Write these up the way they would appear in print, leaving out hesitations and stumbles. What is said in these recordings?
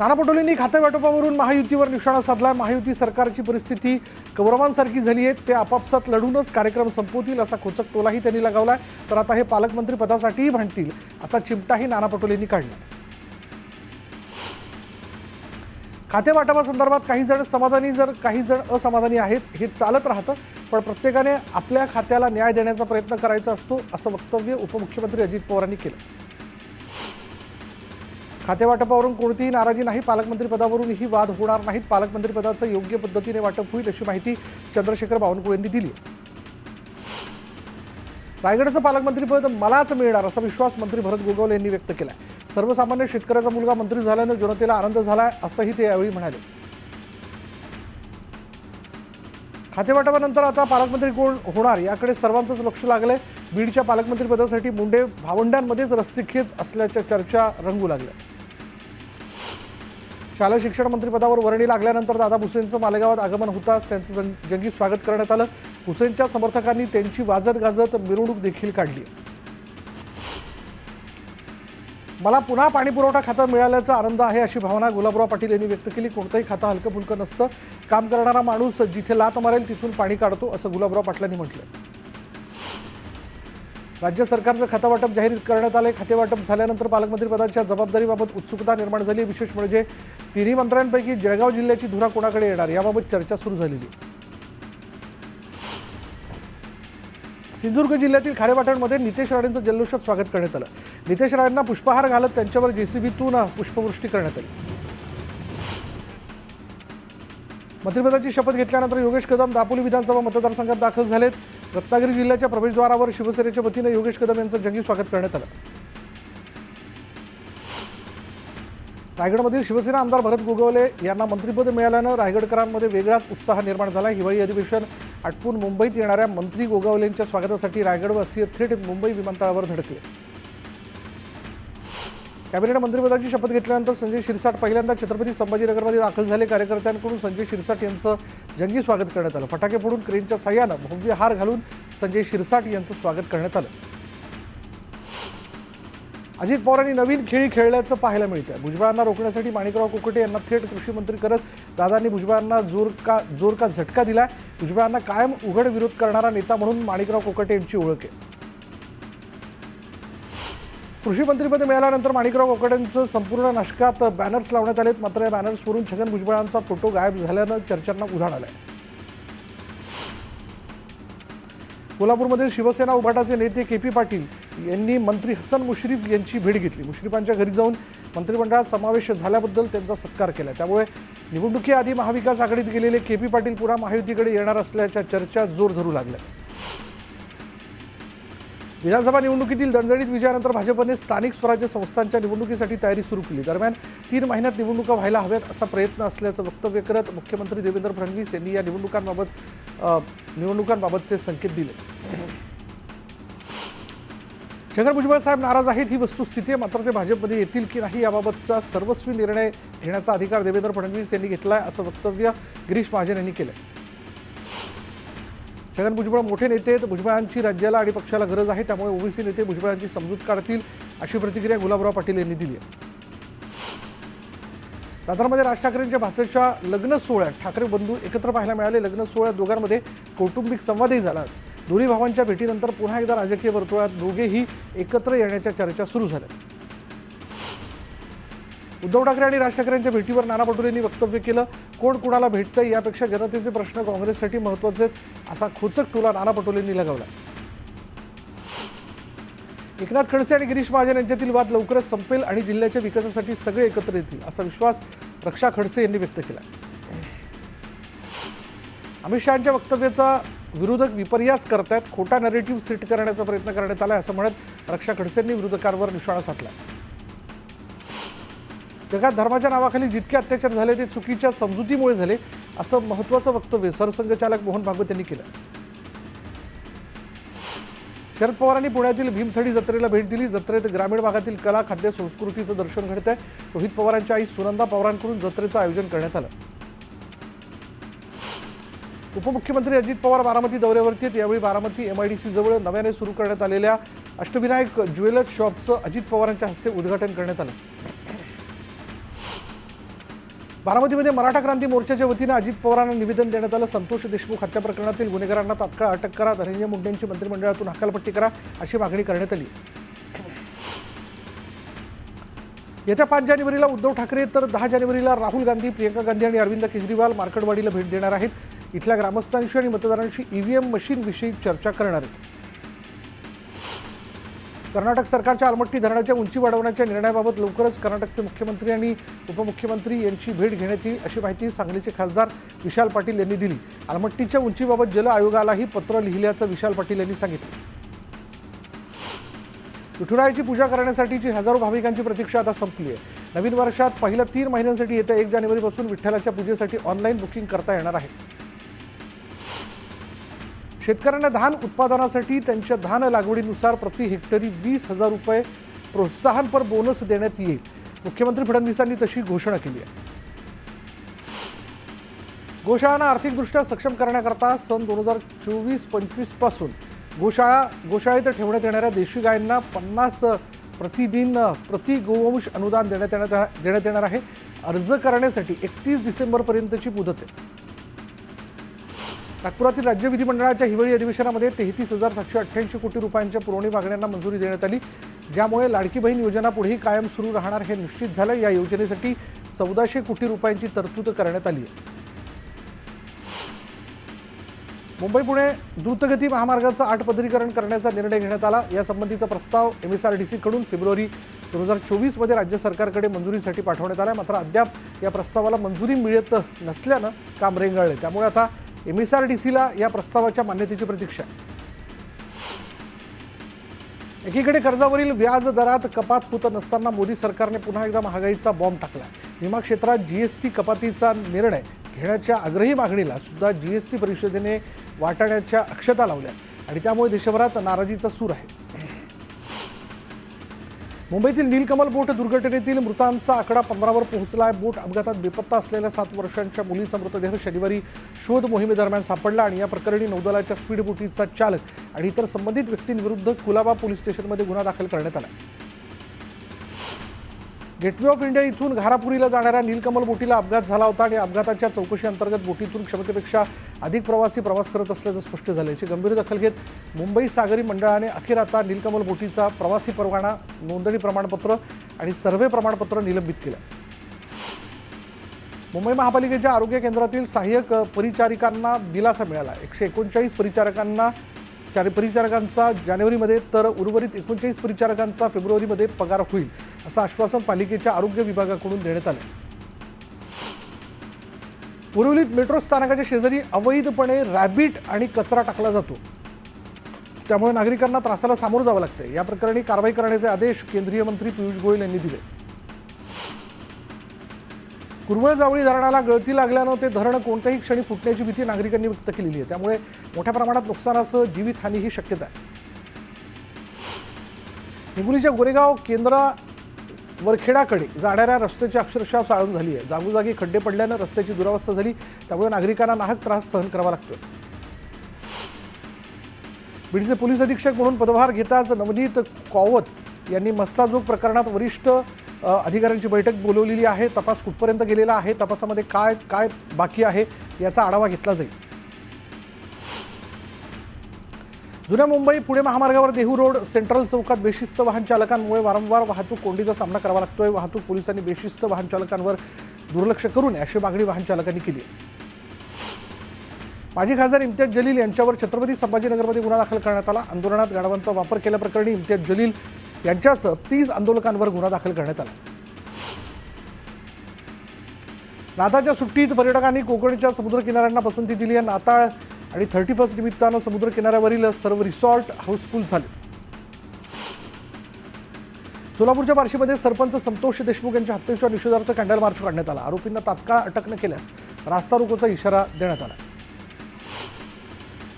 नाना पटोलेंनी खातेवाटपावरून महायुतीवर निशाणा साधला। महायुती सरकारची परिस्थिती कौरवांसारखी झाली आहे, ते आपापसात लढूनच कार्यक्रम संपवतील असा खोचक टोलाही त्यांनी लगावलाय। तर आता हे पालकमंत्री पदासाठीही भांडतील असा चिमटाही नाना पटोलेंनी काढला। खातेवाटपासंदर्भात काही जण समाधानी तर काही जण असमाधानी आहेत, हे चालत राहतं, पण प्रत्येकाने आपल्या खात्याला न्याय देण्याचा प्रयत्न करायचा असतो असं वक्तव्य उपमुख्यमंत्री अजित पवारांनी केलं। खातेवाटपावरून कोणतीही नाराजी नाही, पालकमंत्री पदावरूनही वाद होणार नाहीत, पालकमंत्री पदाचं योग्य पद्धतीने वाटप होईल अशी माहिती चंद्रशेखर बावनकुळे यांनी दिली। रायगडचं पालकमंत्रीपद मलाच मिळणार असा विश्वास मंत्री भरत गोगावले यांनी व्यक्त केला। सर्वसामान्य शेतकऱ्याचा मुलगा मंत्री झाल्यानं जनतेला आनंद झालाय असंही ते यावेळी म्हणाले। खातेवाटपानंतर आता पालकमंत्री कोण होणार याकडे सर्वांचंच लक्ष लागलंय। बीडच्या पालकमंत्री पदासाठी मुंडे भावंडांमध्येच रस्सीखेच असल्याच्या चर्चा रंगू लागल्या। शालेय शिक्षण मंत्रिपदावर वर्णी लागल्यानंतर दादा भुसेंचं मालेगावात आगमन होताच त्यांचं जंगी स्वागत करण्यात आलं। भुसेंच्या समर्थकांनी त्यांची वाजत गाजत मिरवणूक देखील काढली। मला पुन्हा पाणी पुरवठा खातं मिळाल्याचा आनंद आहे अशी भावना गुलाबराव पाटील यांनी व्यक्त केली। कोणतंही खातं हलकं फुलकं नसतं, काम करणारा माणूस जिथे लात मारेल तिथून पाणी काढतो असं गुलाबराव पाटलांनी म्हटलं। राज्य सरकारचं खातेवाटप जाहीर करण्यात आले। खातेवाटप झाल्यानंतर पालकमंत्री पदाच्या जबाबदारीबाबत उत्सुकता निर्माण झाली। विशेष म्हणजे तिन्ही मंत्र्यांपैकी जळगाव जिल्ह्याची धुरा कोणाकडे येणार याबाबत चर्चा सुरू झालेली। सिंधुदुर्ग जिल्ह्यातील खारेपाटणमध्ये नितेश राणेंचं जल्लोषात स्वागत करण्यात आलं। नितेश राणेंना पुष्पहार घालत त्यांच्यावर जेसीबीतून पुष्पवृष्टी करण्यात आली। मंत्रिपदाची शपथ घेतल्यानंतर योगेश कदम दापोली विधानसभा मतदारसंघात दाखल झालेत। रत्नागिरी जिल्ह्याच्या प्रवेशद्वारावर शिवसेनेच्या वतीने योगेश कदम यांचं जंगी स्वागत करण्यात आलं। रायगडमधील शिवसेना आमदार भरत गोगावले यांना मंत्रिपद मिळाल्यानं रायगडकरांमध्ये वेगळाच उत्साह निर्माण झाला। हिवाळी अधिवेशन आटपून मुंबईत येणाऱ्या मंत्री गोगावलेंच्या स्वागतासाठी रायगडवासीय थेट मुंबई विमानतळावर धडकले। कॅबिनेट मंत्रिपदाची शपथ घेतल्यानंतर संजय शिरसाट पहिल्यांदा छत्रपती संभाजीनगरमध्ये दाखल झाले। कार्यकर्त्यांकडून संजय शिरसाट यांचं जंगी स्वागत करण्यात आलं। फटाके फोडून क्रेनच्या साह्यानं भव्य हार घालून संजय शिरसाट यांचं स्वागत करण्यात आलं। अजित पवारांनी नवीन खेळी खेळल्याचं पाहायला मिळतं। भुजबळांना रोखण्यासाठी माणिकराव कोकाटे यांना थेट कृषी मंत्री करत दादांनी भुजबळांना जोर का झटका दिलाय। भुजबळांना कायम उघड विरोध करणारा नेता म्हणून माणिकराव कोकाटे यांची ओळख आहे। कृषी मंत्रिपद मिळाल्यानंतर माणिकराव कोकाटेंचं संपूर्ण नाशकात बॅनर्स लावण्यात आलेत, मात्र या बॅनर्सवरून छगन भुजबळांचा फोटो गायब झाल्यानं चर्चांना उधाण आलंय। कोल्हापूरमधील शिवसेना उभाटाचे नेते के.पी. पाटील यांनी मंत्री हसन मुश्रीफ यांची भेट घेतली। मुश्रीफांच्या घरी जाऊन मंत्रिमंडळात समावेश झाल्याबद्दल त्यांचा सत्कार केला। त्यामुळे निवडणुकीआधी महाविकास आघाडीत गेलेले के.पी. पाटील पुन्हा महायुतीकडे येणार असल्याच्या चर्चा जोर धरू लागल्या। विधानसभा निवडणुकीतील दणदणीत विजयानंतर भाजपने स्थानिक स्वराज्य संस्थांच्या निवडणुकीसाठी तयारी सुरू केली। दरम्यान 3 महिन्यात निवडणुका व्हायला हव्यात असा प्रयत्न असल्याचं वक्तव्य करत मुख्यमंत्री देवेंद्र फडणवीस यांनी या निवडणुकांबाबतचे संकेत दिले। छगन भुजबळ साहेब नाराज आहेत ही वस्तुस्थिती आहे, मात्र ते भाजपमध्ये येतील की नाही याबाबतचा सर्वस्वी निर्णय घेण्याचा अधिकार देवेंद्र फडणवीस यांनी घेतलाय असं वक्तव्य गिरीश महाजन यांनी केलं। छगन भुजबळ मोठे नेते आहेत, भुजबळांची राज्याला आणि पक्षाला गरज आहे, त्यामुळे ओबीसी नेते भुजबळांची समजूत काढतील अशी प्रतिक्रिया गुलाबराव पाटील यांनी दिली आहे। दादरमध्ये राज ठाकरेंच्या भाच्याच्या लग्न सोहळ्यात ठाकरे बंधू एकत्र पाहायला मिळाले। लग्न सोहळ्यात दोघांमध्ये कौटुंबिक संवादही झाला। दोन्ही भावांच्या भेटीनंतर पुन्हा एकदा राजकीय वर्तुळात दोघेही एकत्र येण्याच्या चर्चा सुरू झाल्या। उद्धव ठाकरे आणि राज ठाकरेंच्या भेटीवर नाना पटोलेंनी वक्तव्य केलं। कोण कुणाला भेटतंय यापेक्षा जनतेचे प्रश्न काँग्रेससाठी महत्त्वाचे आहेत असा खोचक टोला नाना पटोलेंनी लगावला। एकनाथ खडसे आणि गिरीश महाजन यांच्यातील वाद लवकरच संपेल आणि जिल्ह्याच्या विकासासाठी सगळे एकत्र येतील असा विश्वास रक्षा खडसे यांनी व्यक्त केला। अमित शहांच्या वक्तव्याचा विरोधक विपर्यास करतायत, खोटा नॅरेटिव्ह सेट करण्याचा प्रयत्न करण्यात आला असं म्हणत रक्षा खडसेंनी विरोधकांवर निशाणा साधला। जगात धर्माच्या नावाखाली जितके अत्याचार झाले ते चुकीच्या समजुतीमुळे झाले असं महत्त्वाचं वक्तव्य सरसंघचालक मोहन भागवत यांनी केलं। शरद पवारांनी पुण्यातील भीमथडी जत्रेला भेट दिली। जत्रेत ग्रामीण भागातील कला खाद्य संस्कृतीचं दर्शन घडतंय। रोहित पवारांच्या आई सुनंदा पवारांकडून जत्रेचं आयोजन करण्यात आलं। उपमुख्यमंत्री अजित पवार बारामती दौऱ्यावरती आहेत। यावेळी बारामती MIDC जवळ नव्याने सुरू करण्यात आलेल्या अष्टविनायक ज्वेलर्स शॉपचं अजित पवारांच्या हस्ते उद्घाटन करण्यात आलं। बारामतीमध्ये मराठा क्रांती मोर्चाच्या वतीनं अजित पवारांना निवेदन देण्यात आलं. संतोष देशमुख हत्या प्रकरणातील गुन्हेगारांना तात्काळ अटक करा, धनंजय मुंडेंची मंत्रिमंडळातून हकालपट्टी करा अशी मागणी करण्यात आली. येत्या 5 जानेवारीला उद्धव ठाकरे तर 10 जानेवारीला राहुल गांधी, प्रियंका गांधी आणि अरविंद केजरीवाल मार्केटवाडीला भेट देणार आहेत. इथल्या ग्रामस्थांशी आणि मतदारांशी ईव्हीएम मशीनविषयी चर्चा करणार आहेत. कर्नाटक सरकारच्या अलमट्टी धरणाच्या उंची वाढवण्याच्या निर्णयाबाबत लवकरच कर्नाटकचे मुख्यमंत्री आणि उपमुख्यमंत्री यांची भेट घेण्यात येईल अशी माहिती सांगलीचे खासदार विशाल पाटील यांनी दिली. अलमट्टीच्या उंचीबाबत जल आयोगालाही पत्र लिहिल्याचं विशाल पाटील यांनी सांगितलं. विठुरायाची पूजा करण्यासाठीची हजारो भाविकांची प्रतीक्षा आता संपली आहे. नवीन वर्षात पहिल्या 3 महिन्यांसाठी येत्या 1 जानेवारीपासून विठ्ठलाच्या पूजेसाठी ऑनलाईन बुकिंग करता येणार आहे. शेतकऱ्यांना धान उत्पादनासाठी त्यांच्या धान लागवडीनुसार प्रति हेक्टरी 20,000 रुपये प्रोत्साहनपर बोनस देण्यात येईल. मुख्यमंत्री फडणवीसांनी तशी घोषणा केली आहे. गोशाळांना आर्थिकदृष्ट्या सक्षम करण्याकरता सन 2024-25 पासून गोशाळेत ठेवण्यात येणाऱ्या देशी गायींना 50 प्रति गोवंश अनुदान देण्यात येणार आहे. अर्ज करण्यासाठी 31 डिसेंबरपर्यंतची मुदत आहे. नागपुरातील राज्य विधिमंडळाच्या हिवाळी अधिवेशनामध्ये 33,788 कोटी रुपयांच्या पुरवणी मागण्यांना मंजुरी देण्यात आली, ज्यामुळे लाडकी बहीण योजना पुढेही कायम सुरू राहणार हे निश्चित झालं. या योजनेसाठी 1400 कोटी रुपयांची तरतूद करण्यात आली आहे. मुंबई पुणे द्रुतगती महामार्गाचं 8 पदरीकरण करण्याचा निर्णय घेण्यात आला. यासंबंधीचा प्रस्ताव MSRDCकडून फेब्रुवारी 2024 मध्ये राज्य सरकारकडे मंजुरीसाठी पाठवण्यात आला. मात्र अद्याप या प्रस्तावाला मंजुरी मिळत नसल्यानं काम रेंगाळले. त्यामुळे आता MSRDCला या प्रस्तावाच्या मान्यतेची प्रतीक्षा आहे. एकीकडे कर्जावरील व्याज दरात कपात होत नसताना मोदी सरकारने पुन्हा एकदा महागाईचा बॉम्ब टाकला. विमा क्षेत्रात GST कपातीचा निर्णय घेण्याच्या आग्रही मागणीला सुद्धा GST परिषदेने वाटाण्याच्या अक्षता लावल्या आणि त्यामुळे देशभरात नाराजीचा सूर आहे. मुंबईतील नीलकमल बोट दुर्घटनेतील मृतांचा आकडा 15वर पोहोचला आहे. बोट अपघातात बेपत्ता असलेल्या 7 वर्षांच्या मुलीचा मृतदेह शनिवारी शोध मोहिमेदरम्यान सापडला आणि या प्रकरणी नौदलाच्या स्पीड बोटीचा चालक आणि इतर संबंधित व्यक्तींविरुद्ध कुलाबा पोलीस स्टेशनमध्ये गुन्हा दाखल करण्यात आला. गेटवे ऑफ इंडिया इथून घारापुरीला जाणाऱ्या नीलकमल बोटीला अपघात झाला होता आणि अपघाताच्या चौकशी अंतर्गत बोटीतून क्षमतेपेक्षा अधिक प्रवासी प्रवास करत असल्याचं स्पष्ट झालं. याची गंभीर दखल घेत मुंबई सागरी मंडळाने अखेर आता नीलकमल बोटीचा प्रवासी परवाना, नोंदणी प्रमाणपत्र आणि सर्व्हे प्रमाणपत्र निलंबित केलं. मुंबई महापालिकेच्या आरोग्य केंद्रातील सहाय्यक परिचारिकांना दिलासा मिळाला. 139 परिचारकांचा जानेवारीमध्ये तर उर्वरित 39 परिचारकांचा फेब्रुवारीमध्ये पगार होईल असं आश्वासन पालिकेच्या आरोग्य विभागाकडून देण्यात आलं. पुरवलीत मेट्रो स्थानकाच्या शेजारी अवैधपणे रॅबिट आणि कचरा टाकला जातो, त्यामुळे नागरिकांना त्रासाला सामोरं जावं लागतंय. या प्रकरणी कारवाई करण्याचे आदेश केंद्रीय मंत्री पियुष गोयल यांनी दिले. कुरवळजावळी धरणाला गळती लागल्यानं ते धरण कोणत्याही क्षणी फुटण्याची भीती नागरिकांनी व्यक्त केलेली आहे. त्यामुळे मोठ्या प्रमाणात नुकसानासह जीवितहानीही शक्यता आहे. हिंगोलीच्या गोरेगाव केंद्रा वरखेडाकडे जाणाऱ्या रस्त्याची अक्षरशः चाळण झाली आहे. जागोजागी खड्डे पडल्यानं रस्त्याची दुरावस्था झाली, त्यामुळे नागरिकांना नाहक त्रास सहन करावा लागतोय. बीडचे पोलीस अधीक्षक म्हणून पदभार घेताच नवनीत कौवत यांनी मस्साजोग प्रकरणात वरिष्ठ अधिकाऱ्यांची बैठक बोलवलेली आहे. तपास कुठपर्यंत गेलेला आहे, तपासामध्ये काय काय बाकी आहे याचा आढावा घेतला जाईल. जुन्या मुंबई पुणे महामार्गावर देहू रोड सेंट्रल चौकात बेशिस्त वाहन चालकांमुळे वारंवार वाहतूक कोंडीचा सामना करावा लागतोय. वाहतूक पोलिसांनी बेशिस्त वाहन चालकांवर दुर्लक्ष करू नये अशी मागणी वाहन चालकांनी केली आहे. माजी खासदार इम्तियाज जलील यांच्यावर छत्रपती संभाजीनगरमध्ये गुन्हा दाखल करण्यात आला. आंदोलनात गाढवांचा वापर केल्याप्रकरणी इम्तियाज जलील यांच्यासह 30 आंदोलकांवर गुन्हा दाखल करण्यात आला. नाताळच्या सुट्टीत पर्यटकांनी कोकणच्या समुद्रकिनाऱ्यांना पसंती दिली आहे. नाताळ आणि 31 निमित्तानं समुद्रकिनाऱ्यावरील सर्व रिसॉर्ट हाऊसफुल झाले. सोलापूरच्या बार्शीमध्ये सरपंच संतोष देशमुख यांच्या हत्येच्या निषेधार्थ कॅन्डल मार्च काढण्यात आला. आरोपींना तात्काळ अटक न केल्यास रास्ता रोकोचा इशारा देण्यात आला.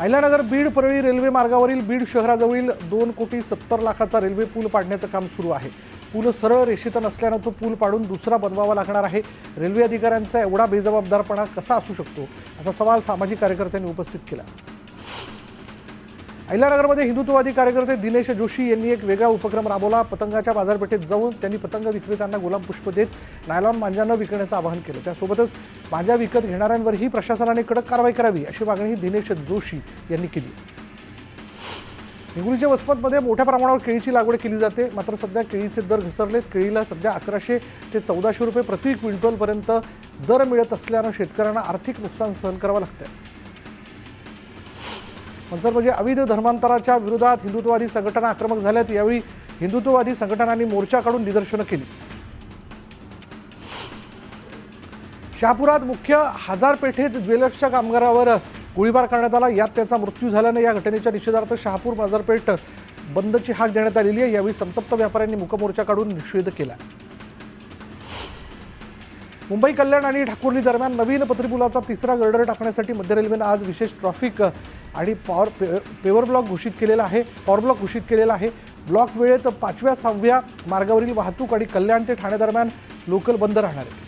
अहिल्यानगर बीड परळी रेल्वे मार्गावरील बीड शहराजवळील 2,70,00,000चा रेल्वे पूल पाडण्याचं काम सुरू आहे. पूल सरळ रेषेत नसल्यानं तो पूल पाडून दुसरा बनवावा लागणार आहे. रेल्वे अधिकाऱ्यांचा एवढा बेजबाबदारपणा कसा असू शकतो असा सवाल सामाजिक कार्यकर्त्यांनी उपस्थित केला. अहिल्यानगरमध्ये हिंदुत्ववादी कार्यकर्ते दिनेश जोशी यांनी एक वेगळा उपक्रम राबवला। पतंगाच्या बाजारपेठेत जाऊन त्यांनी पतंग विक्रेत्यांना गुलाब पुष्प देत नायलॉन मांजा न विकण्याचं आवाहन केलं। त्यासोबतच मांजा विकत घेणाऱ्यांवरही प्रशासनाने कडक कारवाई करावी अशी मागणी दिनेश जोशी यांनी केली। हिंगोलीच्या वसमतमध्ये मोठ्या प्रमाणावर केळीची लागवड केली जाते, मात्र सध्या केळीचे दर घसरलेत। केळीला सध्या 1100 ते 1400 रुपये प्रति क्विंटलपर्यंत दर मिळत असल्यानं शेतकऱ्यांना आर्थिक नुकसान सहन करावं लागतं। मनसरमध्ये अवैध धर्मांतराच्या विरोधात हिंदुत्ववादी संघटना आक्रमक झाल्यात। यावेळी हिंदुत्ववादी संघटनांनी मोर्चा काढून निदर्शनं केली। शहापुरात मुख्य हजारपेठेत ज्वेलर्सच्या कामगारावर गोळीबार करण्यात आला। यात त्याचा मृत्यू झाल्याने या घटनेच्या निषेधार्थ शहापूर बाजारपेठ बंदची हाक देण्यात आलेली आहे। यावेळी संतप्त व्यापाऱ्यांनी मूकमोर्चा काढून निषेध केला। मुंबई कल्याण आणि ठाकुर्ली दरम्यान नवीन पत्रीपुलाचा तिसरा गर्डर टाकण्यासाठी मध्य रेल्वेनं आज विशेष ट्रॅफिक आणि पॉवर ब्लॉक घोषित केलेला आहे। ब्लॉक वेळेत 5व्या 6व्या मार्गावरील वाहतूक आणि कल्याण ते ठाणे दरम्यान लोकल बंद राहणार आहे।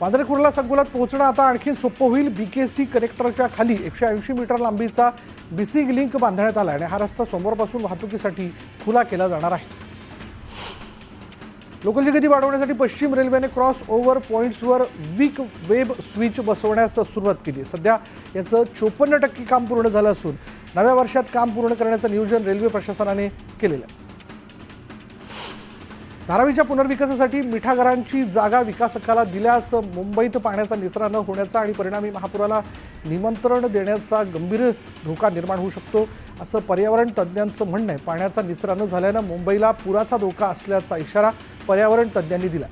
वांद्रे कुर्ला संकुलात पोहोचणं आता आणखी सोपं होईल। बीकेसी कनेक्टरच्या खाली 180 मीटर लांबीचा बिसिंग लिंक बांधण्यात आला आणि हा रस्ता सोमवारपासून वाहतुकीसाठी खुला केला जाणार आहे। लोकलची गती वाढवण्यासाठी पश्चिम रेल्वेने क्रॉस ओव्हर पॉईंट्सवर वीक वेब स्विच बसवण्यास सुरुवात केली। सध्या याचं 54% काम पूर्ण झालं असून नव्या वर्षात काम पूर्ण करण्याचं नियोजन रेल्वे प्रशासनाने केलेलं आहे। धारावीच्या पुनर्विकासासाठी मिठागरांची जागा विकासकाला दिल्यास मुंबईत पाण्याचा निचरा न होण्याचा आणि परिणामी महापुराला निमंत्रण देण्याचा गंभीर धोका निर्माण होऊ शकतो असं पर्यावरण तज्ज्ञांचं म्हणणं आहे। पाण्याचा निचरा न झाल्यानं मुंबईला पुराचा धोका असल्याचा इशारा पर्यावरण तज्ज्ञांनी दिला।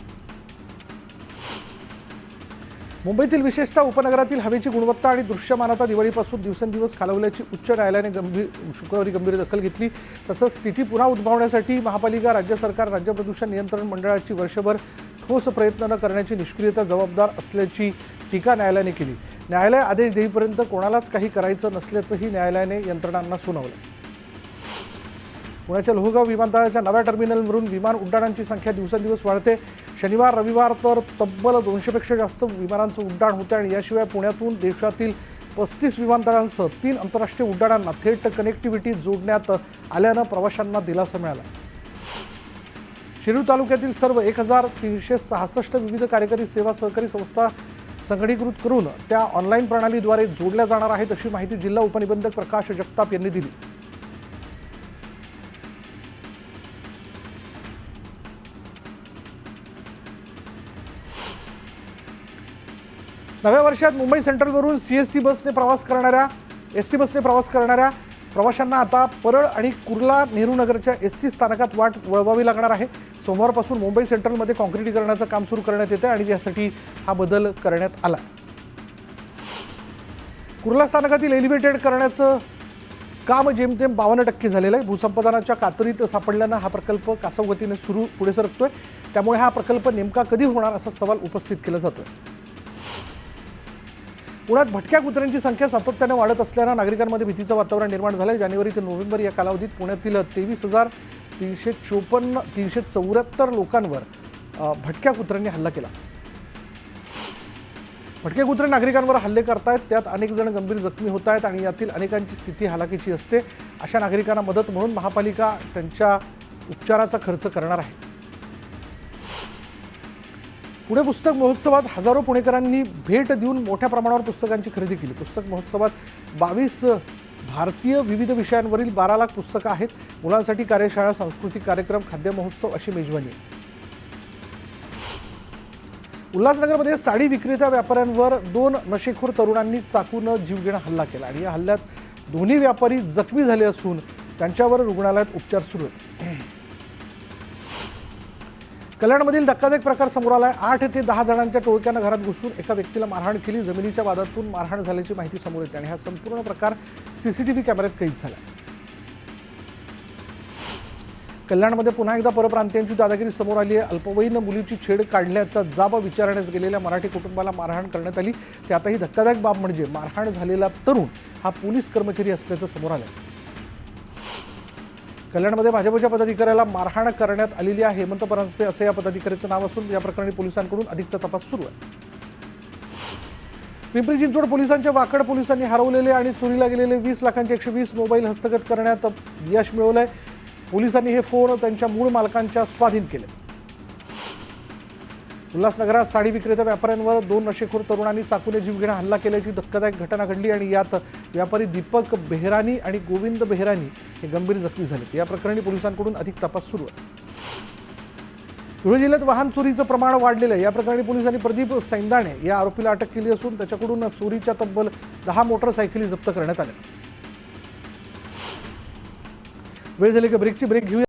मुंबईतील विशेषतः उपनगरातील हवेची गुणवत्ता आणि दृश्यमानता दिवाळीपासून दिवसेंदिवस खालावल्याची उच्च न्यायालयाने शुक्रवारी गंभीर दखल घेतली। तसंच स्थिती पुन्हा उद्भवण्यासाठी महापालिका, राज्य सरकार, राज्य प्रदूषण नियंत्रण मंडळाची वर्षभर ठोस प्रयत्न न करण्याची निष्क्रियता जबाबदार असल्याची टीका न्यायालयाने केली। न्यायालय आदेश देईपर्यंत कोणालाच काही करायचं नसल्याचंही न्यायालयाने यंत्रणांना सुनावलं। पुण्याच्या लोहगाव विमानतळाच्या नव्या टर्मिनलवरून विमान उड्डाणांची संख्या दिवसेंदिवस वाढते। शनिवार रविवार तर तब्बल 200पेक्षा जास्त विमानांचं उड्डाण होतं आणि याशिवाय पुण्यातून देशातील 35 विमानतळांसह 3 आंतरराष्ट्रीय उड्डाणांना थेट कनेक्टिव्हिटी जोडण्यात आल्यानं प्रवाशांना दिलासा मिळाला। शिरूर तालुक्यातील सर्व 1366 विविध कार्यकारी सेवा सहकारी संस्था संघटीकृत करून त्या ऑनलाईन प्रणालीद्वारे जोडल्या जाणार आहेत अशी माहिती जिल्हा उपनिबंधक प्रकाश जगताप यांनी दिली। नव्या वर्षात मुंबई सेंट्रलवरून एसटी बसने प्रवास करणाऱ्या प्रवाशांना आता परळ आणि कुर्ला नेहरू नगरच्या एसटी स्थानकात वाट वळवावी लागणार आहे। सोमवारपासून मुंबई सेंट्रलमध्ये कॉन्क्रिटीकरणाचं काम सुरू करण्यात येतं आणि यासाठी हा बदल करण्यात आला। कुर्ला स्थानकातील एलिव्हेटेड करण्याचं काम जेमतेम 52% झालेलं आहे। भूसंपादनाच्या कातरीत सापडल्यानं हा प्रकल्प कासव गतीने पुढे सरकतोय। त्यामुळे हा प्रकल्प नेमका कधी होणार असा सवाल उपस्थित केला जातोय। पुण्यात भटक्या कुत्र्यांची संख्या सातत्याने वाढत असल्यानं नागरिकांमध्ये भीतीचं वातावरण निर्माण झालं आहे। जानेवारी ते नोव्हेंबर या कालावधीत पुण्यातील 23,374 लोकांवर भटक्या कुत्र्यांनी हल्ला केला। भटके कुत्रे नागरिकांवर हल्ले करतायत, त्यात अनेक जण गंभीर जखमी होत आहेत आणि यातील अनेकांची स्थिती हलाखीची असते। अशा नागरिकांना मदत म्हणून महापालिका त्यांच्या उपचाराचा खर्च करणार आहे। पुणे पुस्तक महोत्सवात हजारो पुणेकरांनी भेट देऊन मोठ्या प्रमाणावर पुस्तकांची खरेदी केली। पुस्तक महोत्सवात 22 भारतीय विविध विषयांवरील 12 लाख पुस्तकं आहेत। मुलांसाठी कार्यशाळा, सांस्कृतिक कार्यक्रम, खाद्य महोत्सव अशी मेजवानी आहे। उल्हासनगरमध्ये साडी विक्रेत्या व्यापाऱ्यांवर 2 नशेखोर तरुणांनी चाकून जीवघेणा हल्ला केला आणि या हल्ल्यात दोन्ही व्यापारी जखमी झाले असून त्यांच्यावर रुग्णालयात उपचार सुरू आहेत। कल्याणमधील धक्कादायक प्रकार समोर आलाय। 8 ते 10 जणांच्या टोळक्यानं घरात घुसून एका व्यक्तीला मारहाण केली। जमिनीच्या वादातून मारहाण झाल्याची माहिती समोर येते आणि हा संपूर्ण प्रकार सीसीटीव्ही कॅमेऱ्यात कैद झाला। कल्याणमध्ये पुन्हा एकदा परप्रांतीयांची दादागिरी समोर आली आहे। अल्पवयीन मुलीची छेड काढल्याचा जाब विचारण्यास गेलेल्या मराठी कुटुंबाला मारहाण करण्यात आली। त्यातही धक्कादायक बाब म्हणजे मारहाण झालेला तरुण हा पोलीस कर्मचारी असल्याचं समोर आलं। कल्याणमध्ये भाजपच्या पदाधिकाऱ्याला मारहाण करण्यात आलेली आहे। हेमंत परांजपे असं या पदाधिकाऱ्याचं नाव असून या प्रकरणी पोलिसांकडून अधिकचा तपास सुरू आहे। पिंपरी चिंचवड पोलिसांच्या वाकड पोलिसांनी हरवलेले आणि चोरीला गेलेले 20 लाखांचे 120 मोबाईल हस्तगत करण्यात यश मिळवलंय. पोलिसांनी हे फोन त्यांच्या मूळ मालकांच्या स्वाधीन केले. उल्हासनगरात साडी विक्रेता व्यापाऱ्यांवर 2 नशेखोर तरुणांनी चाकूने जीवघेणा हल्ला केल्याची धक्कादायक घटना घडली आणि यात व्यापारी दीपक बेहरानी आणि गोविंद बेहरानी हे गंभीर जखमी झाले. या प्रकरणी पोलिसांकडून अधिक तपास सुरू आहे. धुळे जिल्ह्यात वाहन चोरीचं प्रमाण वाढलेलं आहे. या प्रकरणी पोलिसांनी प्रदीप सैंदाणे या आरोपीला अटक केली असून त्याच्याकडून चोरीच्या तब्बल 10 मोटरसायकली जप्त करण्यात आल्या. वेळ झाली की ब्रेक घेऊया.